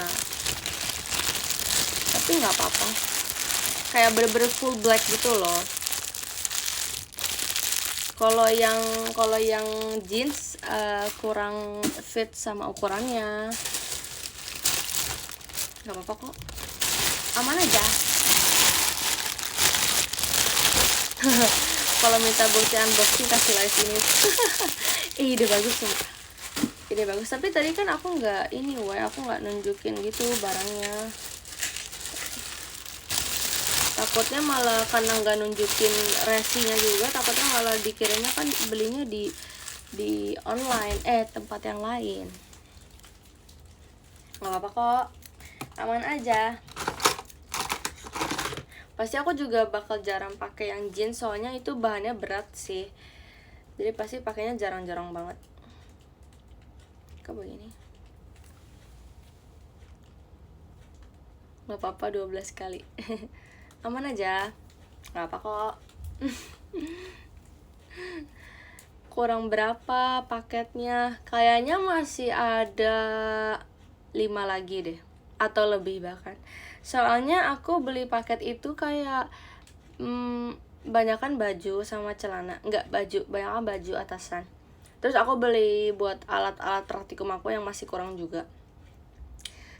Tapi nggak apa-apa. Kayak bener-bener full black gitu loh. Kalau yang jeans kurang fit sama ukurannya. Gak apa-apa kok, aman aja. Kalau minta bukti unboxing kasih live ini. Ide bagus sumpah. Ide bagus, tapi tadi kan aku nggak nunjukin gitu barangnya. Takutnya malah karena nggak nunjukin resinya juga, takutnya malah dikiranya kan belinya di online tempat yang lain. Nggak apa-apa kok, aman aja. Pasti aku juga bakal jarang pakai yang jeans, soalnya itu bahannya berat sih, jadi pasti pakainya jarang-jarang banget. Kok begini? Nggak apa-apa 12 kali. Aman aja, nggak apa kok. Kurang berapa paketnya? Kayaknya masih ada 5 lagi deh, atau lebih bahkan. Soalnya aku beli paket itu kayak banyakan baju sama celana, enggak baju, banyakan baju atasan. Terus aku beli buat alat-alat praktikum aku yang masih kurang juga.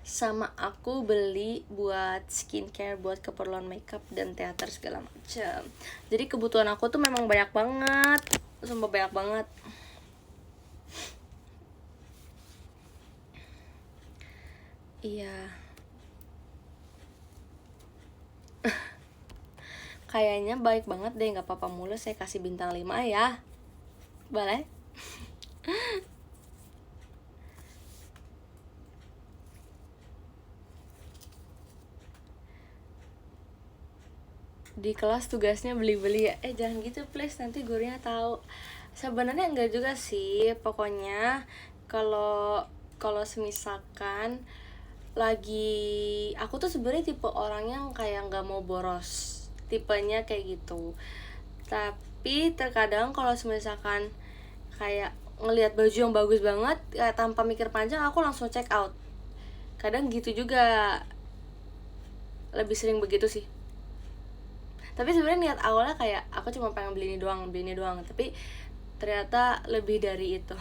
Sama aku beli buat skincare, buat keperluan makeup dan teater segala macam. Jadi kebutuhan aku tuh memang banyak banget, sumpah banyak banget. Iya. Kayaknya baik banget deh, nggak apa-apa mulu saya kasih bintang 5 ya. Boleh? Di kelas tugasnya beli-beli ya. Jangan gitu please, nanti gurunya tahu. Sebenarnya enggak juga sih, pokoknya kalau kalau semisalkan lagi, aku tuh sebenarnya tipe orang yang kayak nggak mau boros, tipenya kayak gitu. Tapi terkadang kalau misalkan kayak ngelihat baju yang bagus banget, kayak tanpa mikir panjang aku langsung check out. Kadang gitu juga, lebih sering begitu sih. Tapi sebenarnya niat awalnya kayak aku cuma pengen beli ini doang, tapi ternyata lebih dari itu.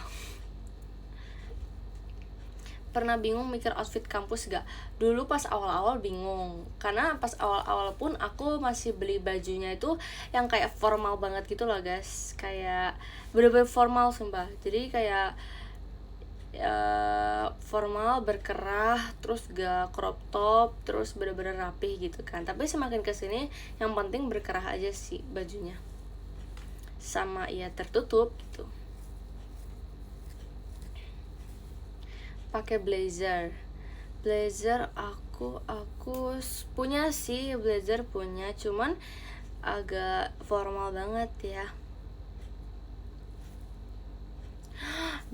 Pernah bingung mikir outfit kampus gak? Dulu pas awal-awal bingung, karena pas awal-awal pun aku masih beli bajunya itu yang kayak formal banget gitu loh guys, kayak bener-bener formal sumpah. Jadi kayak formal, berkerah, terus gak crop top, terus bener-bener rapih gitu kan. Tapi semakin kesini yang penting berkerah aja sih bajunya, sama ya tertutup gitu. Pakai blazer aku punya sih blazer, punya, cuman agak formal banget ya.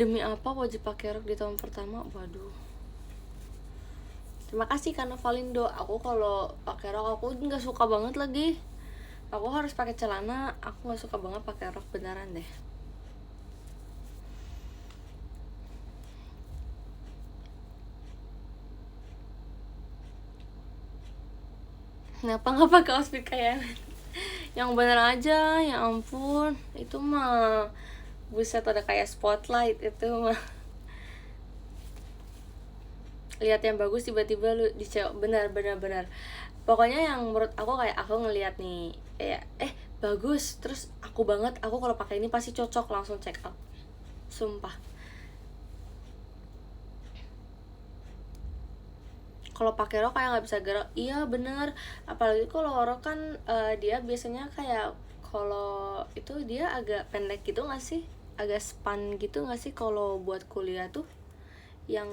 Demi apa wajib pakai rok di tahun pertama? Waduh, terima kasih karena Valindo. Aku kalau pakai rok aku nggak suka banget lagi. Aku harus pakai celana, aku nggak suka banget pakai rok beneran deh. Kenapa nggak pakai outfit kayak yang bener aja? Ya ampun, itu mah buset, ada kayak spotlight itu mah. Lihat yang bagus tiba-tiba lu dicewek, benar. Pokoknya yang menurut aku kayak aku ngelihat nih kayak bagus, terus aku banget, aku kalau pakai ini pasti cocok, langsung check out. Sumpah. Kalau pakai rok kayak nggak bisa gerak. Iya bener, apalagi kalau rok kan dia biasanya kayak, kalau itu dia agak pendek gitu nggak sih, agak span gitu nggak sih kalau buat kuliah tuh. Yang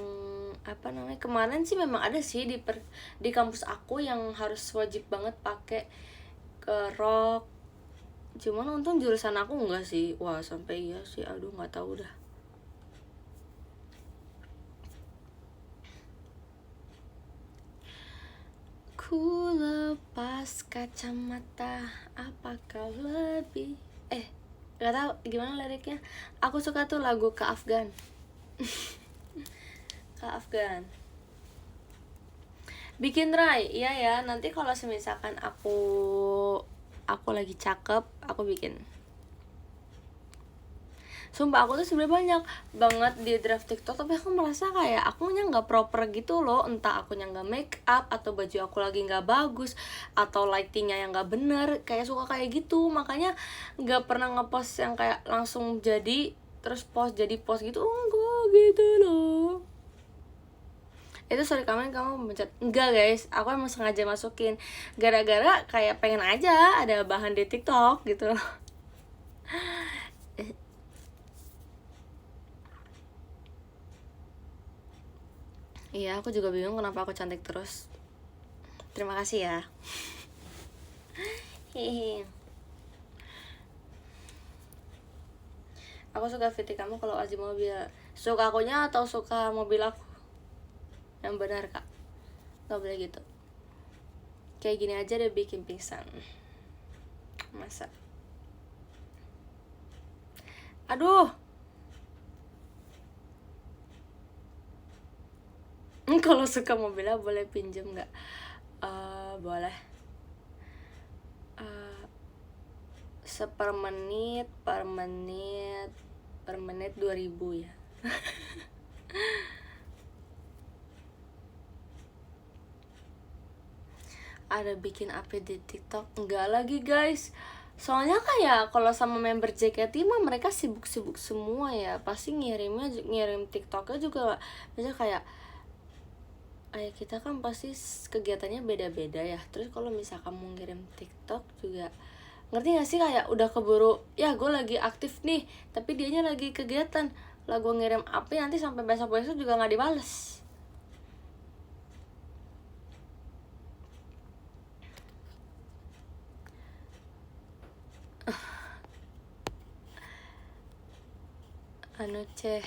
apa namanya, kemarin sih memang ada sih di kampus aku yang harus wajib banget pakai rok, cuman untung jurusan aku enggak sih. Wah sampai iya sih, aduh nggak tahu dah. Ku lepas kacamata, apakah lebih nggak tahu gimana liriknya. Aku suka tuh lagu Kak Afgan. Kak Afgan bikin Rai, iya ya, nanti kalau misalkan aku lagi cakep aku bikin. Sumpah aku tuh sebenarnya banyak banget di draft TikTok, tapi aku merasa kayak akunya nggak proper gitu loh. Entah akunya nggak make up, atau baju aku lagi nggak bagus, atau lightingnya yang nggak bener. Kayak suka kayak gitu, makanya nggak pernah ngepost yang kayak langsung jadi terus post gitu, enggak gitu loh. Itu sorry kamu mencet, enggak guys, aku emang sengaja masukin gara-gara kayak pengen aja ada bahan di TikTok gitu. Iya, aku juga bingung kenapa aku cantik terus. Terima kasih ya. Hehe. Aku suka VT kamu kalau aja mobil. Suka akunya atau suka mobil aku? Yang benar kak, gak boleh gitu. Kayak gini aja deh bikin pingsan. Masa? Aduh. Kalau suka mobilnya boleh pinjem nggak? Boleh. per menit 2000 ya. Ada bikin update di TikTok? Enggak lagi guys, soalnya kayak kalau sama member JKT mah mereka sibuk-sibuk semua ya, pasti ngirim TikToknya juga. Misalnya kayak kita kan pasti kegiatannya beda-beda ya. Terus kalau misalkan mau ngirim TikTok juga, ngerti gak sih, kayak udah keburu ya gue lagi aktif nih tapi dianya lagi kegiatan, lah gue ngirim apa nanti sampai besok-besok juga nggak dibales. Anu ceh.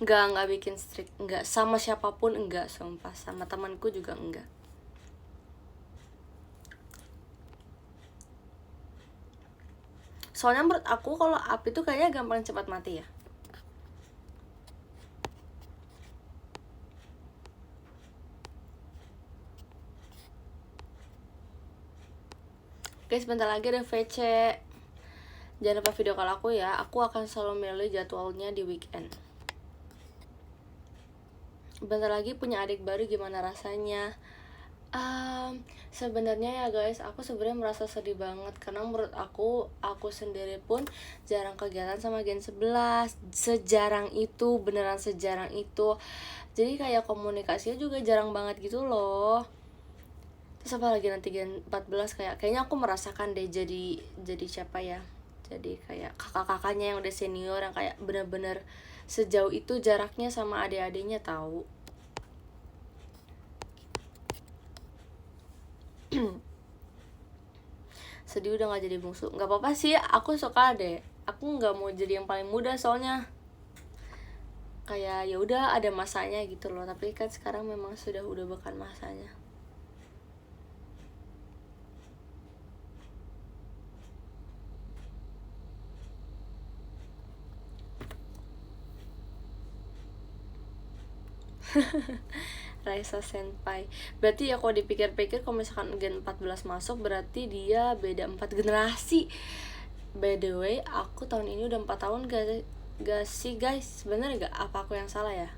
Enggak bikin strict, enggak sama siapapun, enggak, sumpah, sama temanku juga enggak. Soalnya menurut aku kalau api itu kayaknya gampang cepat mati ya. Guys, bentar lagi ada VC. Jangan lupa video call aku ya. Aku akan selalu milih jadwalnya di weekend. Bentar lagi punya adik baru, gimana rasanya? Sebenarnya ya guys, aku sebenarnya merasa sedih banget karena menurut aku sendiri pun jarang kegiatan sama Gen 11. Sejarang itu, beneran sejarang itu. Jadi kayak komunikasinya juga jarang banget gitu loh. Terus apalagi nanti Gen 14, kayaknya aku merasakan deh jadi siapa ya? Jadi kayak kakak-kakaknya yang udah senior, yang kayak bener-bener sejauh itu jaraknya sama adik-adiknya tahu. Sedih udah nggak jadi bungsu. Nggak apa-apa sih, aku suka deh. Aku nggak mau jadi yang paling muda soalnya. Kayak ya udah ada masanya gitu loh. Tapi kan sekarang memang udah bukan masanya. Raisa Senpai. Berarti ya kalau dipikir-pikir, kalau misalkan Gen 14 masuk berarti dia beda 4 generasi. By the way, aku tahun ini udah 4 tahun gak sih guys? Bener gak? Apa aku yang salah ya?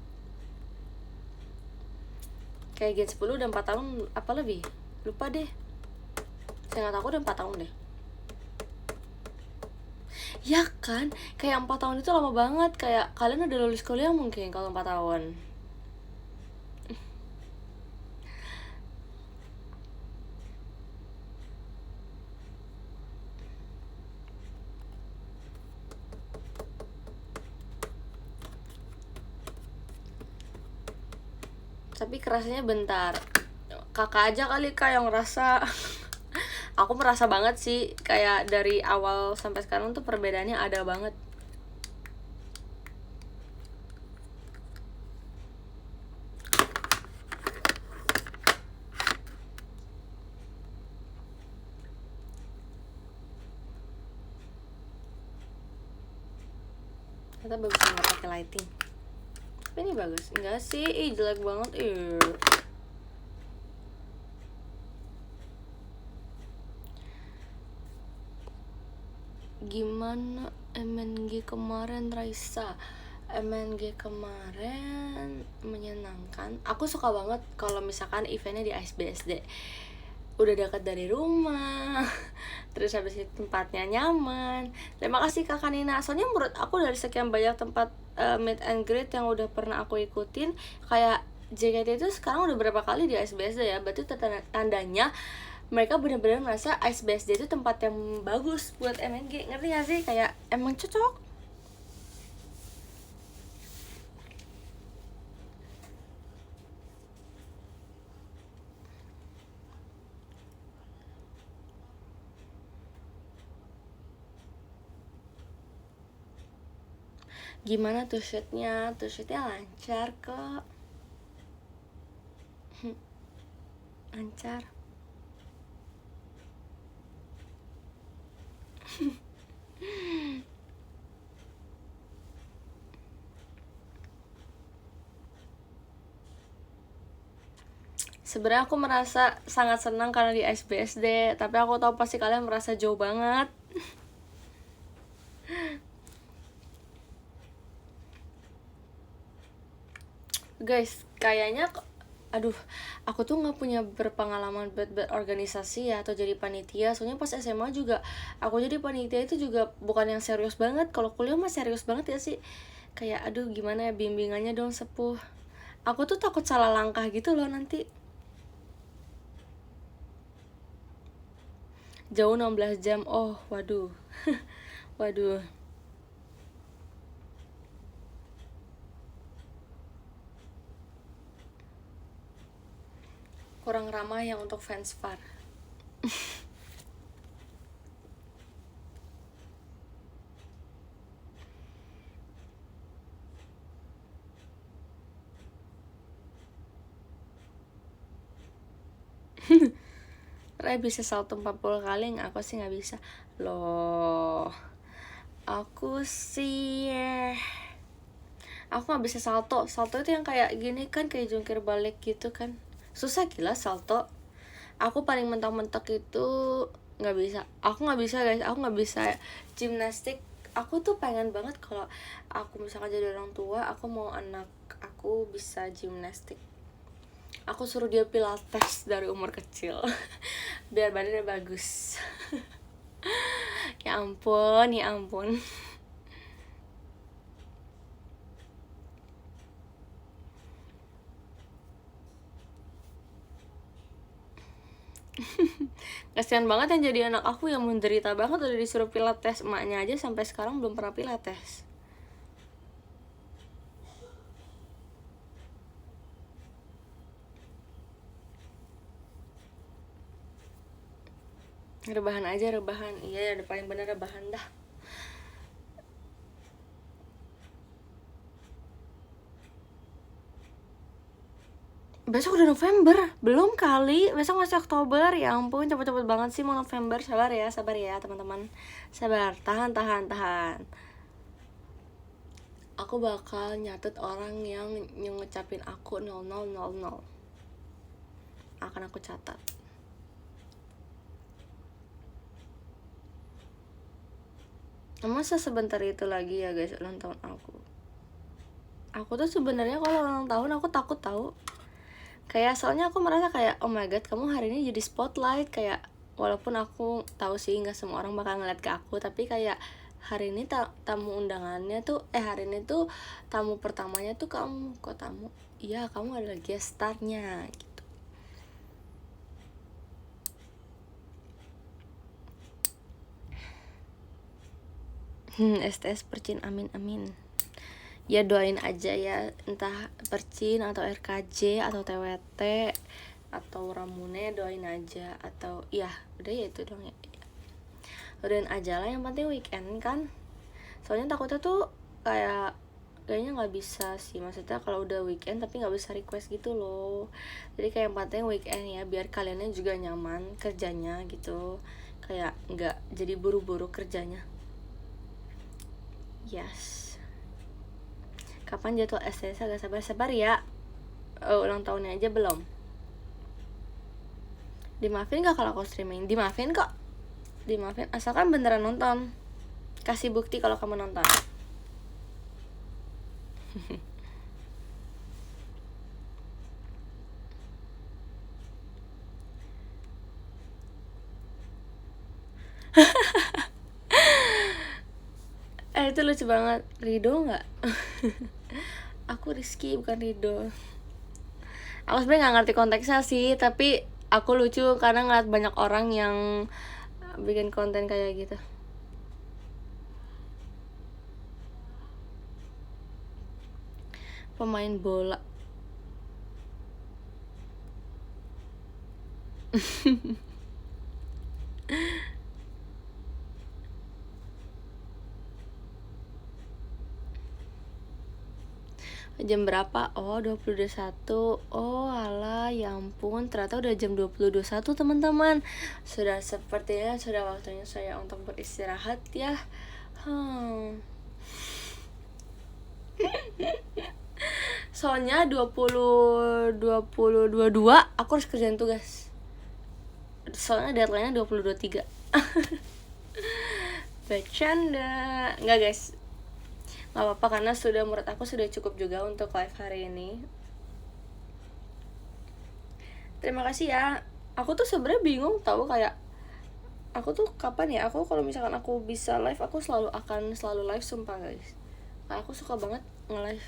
Kayak Gen 10 udah 4 tahun apa lebih? Lupa deh. Seingat aku udah 4 tahun deh. Ya kan? Kayak 4 tahun itu lama banget. Kayak kalian udah lulus kuliah mungkin kalau 4 tahun. Tapi kerasanya bentar. Kakak aja kali kak yang ngerasa. Aku merasa banget sih, kayak dari awal sampai sekarang tuh perbedaannya ada banget. Ternyata bagus nggak pakai lighting. Tapi ini bagus, enggak sih? Jelek banget. Gimana MNG kemarin, Raisa? MNG kemarin menyenangkan. Aku suka banget kalau misalkan eventnya di ASBSD. Udah dekat dari rumah. Terus habis itu tempatnya nyaman. Terima kasih Kakak Nina. Soalnya menurut aku dari sekian banyak tempat meet and greet yang udah pernah aku ikutin, kayak JKT itu sekarang udah berapa kali di ASBSD ya. Berarti tandanya mereka benar-benar merasa ASBSD itu tempat yang bagus buat MNG. Ngerti gak sih? Kayak emang cocok. Gimana tuh shootnya? Tuh shootnya lancar kok. Lancar. Sebenarnya aku merasa sangat senang karena di SBSD, tapi aku tahu pasti kalian merasa jauh banget. Guys, kayaknya aduh, aku tuh nggak punya berpengalaman buat berorganisasi ya atau jadi panitia. Soalnya pas SMA juga aku jadi panitia itu juga bukan yang serius banget. Kalau kuliah mah serius banget ya sih. Kayak aduh gimana ya, bimbingannya dong sepuh. Aku tuh takut salah langkah gitu loh nanti. Jauh 16 jam. Oh, waduh. Waduh. Kurang ramah yang untuk fans Far. Ray bisa salto 40 kali, aku sih nggak bisa. Loh, aku sih aku nggak bisa salto. Salto itu yang kayak gini kan, kayak jungkir balik gitu kan. Susah gila salto. Aku paling mentok-mentok itu nggak bisa. Aku nggak bisa guys, aku nggak bisa gimnastik. Aku tuh pengen banget kalau aku misalkan jadi orang tua, aku mau anak aku bisa gimnastik. Aku suruh dia pilates dari umur kecil biar badannya bagus. Ya ampun, ya ampun. Kasian banget yang jadi anak aku yang menderita banget udah disuruh pilates. Emaknya aja sampai sekarang belum pernah pilates. Rebahan aja, rebahan. Iya, udah paling bener rebahan dah. Besok udah November, belum kali. Besok masih Oktober, ya ampun, cepet-cepet banget sih mau November. Sabar ya teman-teman. Sabar, tahan. Aku bakal nyatet orang yang ngucapin aku 0000. Akan aku catat. Masa sebentar itu lagi ya guys ulang tahun aku. Aku tuh sebenarnya kalau ulang tahun aku takut tahu. Kayak soalnya aku merasa kayak oh my god, kamu hari ini jadi spotlight. Kayak walaupun aku tahu sih nggak semua orang bakal ngeliat ke aku, tapi kayak hari ini tamu undangannya tuh hari ini tuh tamu pertamanya tuh kamu. Kok tamu? Iya, kamu adalah guest starnya gitu. STS percin, amin. Ya doain aja ya, entah percin atau RKJ atau TWT atau Ramune, doain aja. Atau ya udah ya itu dong ya. Doain aja lah, yang penting weekend kan. Soalnya takutnya tuh kayaknya nggak bisa sih, maksudnya kalau udah weekend tapi nggak bisa request gitu loh. Jadi kayak yang penting weekend ya, biar kaliannya juga nyaman kerjanya gitu, kayak nggak jadi buru-buru kerjanya. Yes. Kapan jadwal STS? Agak sabar ya. Ulang tahunnya aja belum. Dimaafin gak kalau aku streaming? Dimaafin kok. Dimaafin asalkan beneran nonton. Kasih bukti kalau kamu nonton. Itu lucu banget. Rido gak? Aku Rizky bukan Rido. Aku sebenarnya nggak ngerti konteksnya sih, tapi aku lucu karena ngeliat banyak orang yang bikin konten kayak gitu. Pemain bola. Jam berapa? Oh 20.21. Oh alah, ya ampun, ternyata udah jam 20.21 teman-teman. Sudah sepertinya sudah waktunya saya untuk beristirahat ya. Soalnya 22 aku harus kerjain tugas. Soalnya deadline-nya 23. Bercanda. Enggak guys, nggak apa-apa karena menurut aku sudah cukup juga untuk live hari ini. Terima kasih ya. Aku tuh sebenarnya bingung tahu, kayak aku tuh kapan ya, aku kalau misalkan aku bisa live, aku selalu live, sumpah guys. Aku suka banget nge-live.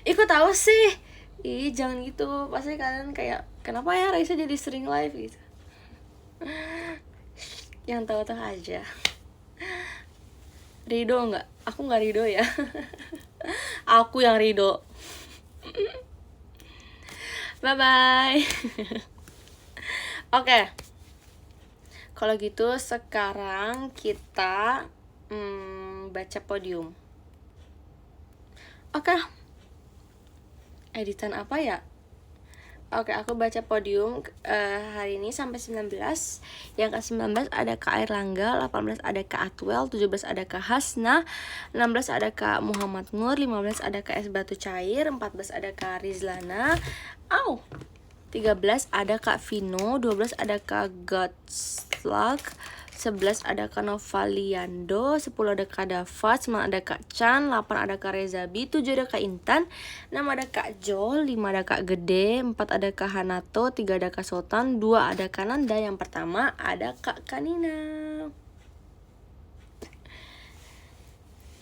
Ikut tahu sih. Ih, jangan gitu. Pasti kalian kayak, kenapa ya Raisa jadi sering live gitu. Yang tahu-tahu aja. Rido nggak? Aku nggak Rido ya. Aku yang Rido. Bye bye. Oke. Kalau gitu sekarang kita baca podium. Oke. Editan apa ya? Oke, aku baca podium hari ini sampai 19. Yang ke-19 ada Kak Airlangga, 18 ada Kak Atwell, 17 ada Kak Hasna, 16 ada Kak Muhammad Nur, 15 ada Kak Es Batu Cair, 14 ada Kak Rizlana, 13 ada Kak Vino, 12 ada Kak Godslug, 11 ada Kak Novaliando, 10 ada Kak Dava, 9 ada Kak Chan, 8 ada Kak Rezabi, 7 ada Kak Intan, 6 ada Kak Jol, 5 ada Kak Gede, 4 ada Kak Hanato, 3 ada Kak Sultan, 2 ada Kak Nanda, yang pertama ada Kak Kanina.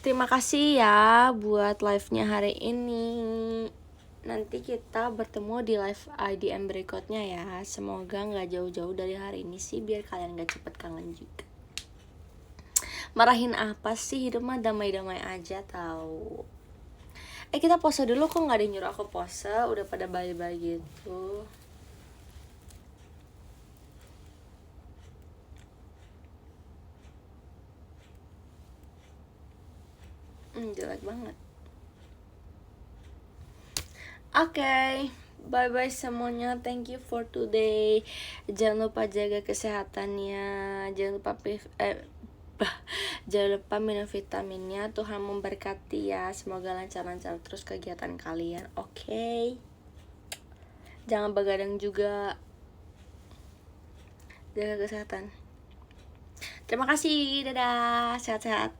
Terima kasih ya buat live-nya hari ini. Nanti kita bertemu di live IDM berikutnya ya. Semoga gak jauh-jauh dari hari ini sih, biar kalian gak cepet kangen juga. Marahin apa sih, hidup mah damai-damai aja tahu. Kita pose dulu, kok gak ada yang nyuruh aku pose. Udah pada bye-bye gitu. Jelek banget. Oke, bye-bye semuanya. Thank you for today. Jangan lupa jaga kesehatannya. Jangan lupa minum vitaminnya. Tuhan memberkati ya. Semoga lancar-lancar terus kegiatan kalian. Oke. Jangan begadang juga. Jaga kesehatan. Terima kasih. Dadah. Sehat-sehat.